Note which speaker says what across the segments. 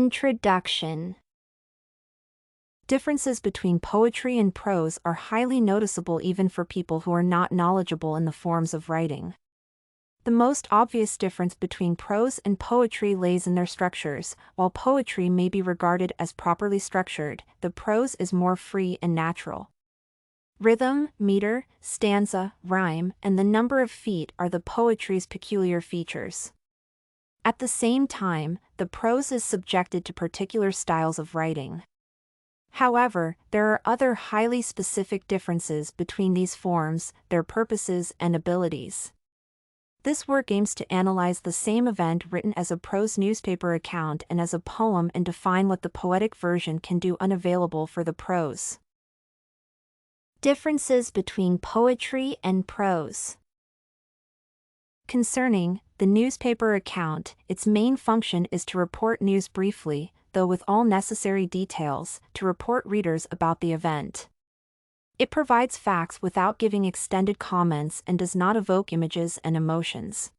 Speaker 1: Introduction. Differences between poetry and prose are highly noticeable even for people who are not knowledgeable in the forms of writing. The most obvious difference between prose and poetry lays in their structures. While poetry may be regarded as properly structured, the prose is more free and natural. Rhythm, meter, stanza, rhyme, and the number of feet are the poetry's peculiar features. At the same time, the prose is subjected to particular styles of writing. However, there are other highly specific differences between these forms, their purposes and abilities. This work aims to analyze the same event written as a prose newspaper account and as a poem and define what the poetic version can do unavailable for the prose. Differences between poetry and prose. Concerning the newspaper account, its main function is to report news briefly, though with all necessary details, to report readers about the event. It provides facts without giving extended comments and does not evoke images and emotions.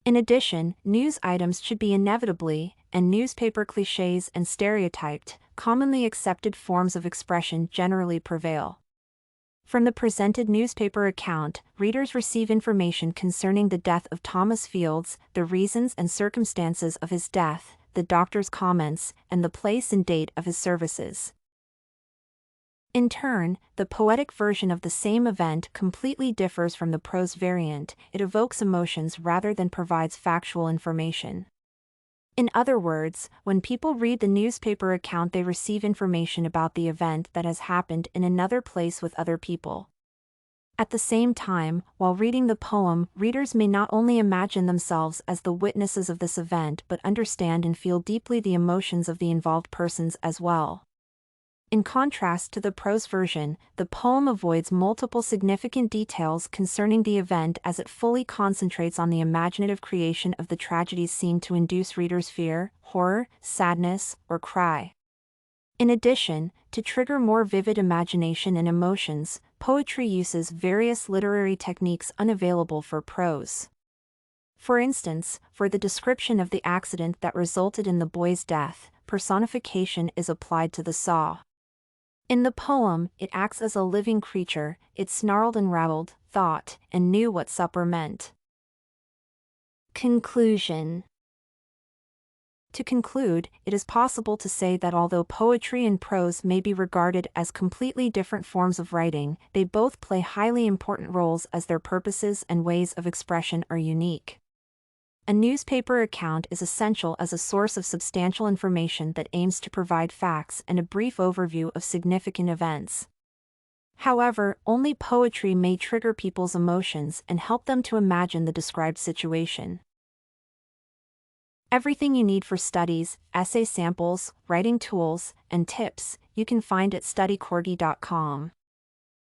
Speaker 1: In addition, news items should be inevitably, and newspaper clichés and stereotyped, commonly accepted forms of expression generally prevail. From the presented newspaper account, readers receive information concerning the death of Thomas Fields, the reasons and circumstances of his death, the doctor's comments, and the place and date of his services. In turn, the poetic version of the same event completely differs from the prose variant. It evokes emotions rather than provides factual information. In other words, when people read the newspaper account, they receive information about the event that has happened in another place with other people. At the same time, while reading the poem, readers may not only imagine themselves as the witnesses of this event but understand and feel deeply the emotions of the involved persons as well. In contrast to the prose version, the poem avoids multiple significant details concerning the event as it fully concentrates on the imaginative creation of the tragedies seen to induce readers' fear, horror, sadness, or cry. In addition, to trigger more vivid imagination and emotions, poetry uses various literary techniques unavailable for prose. For instance, for the description of the accident that resulted in the boy's death, personification is applied to the saw. In the poem, it acts as a living creature. It snarled and rattled, thought, and knew what supper meant. Conclusion. To conclude, it is possible to say that although poetry and prose may be regarded as completely different forms of writing, they both play highly important roles as their purposes and ways of expression are unique. A newspaper account is essential as a source of substantial information that aims to provide facts and a brief overview of significant events. However, only poetry may trigger people's emotions and help them to imagine the described situation. Everything you need for studies, essay samples, writing tools, and tips, you can find at studycorgi.com.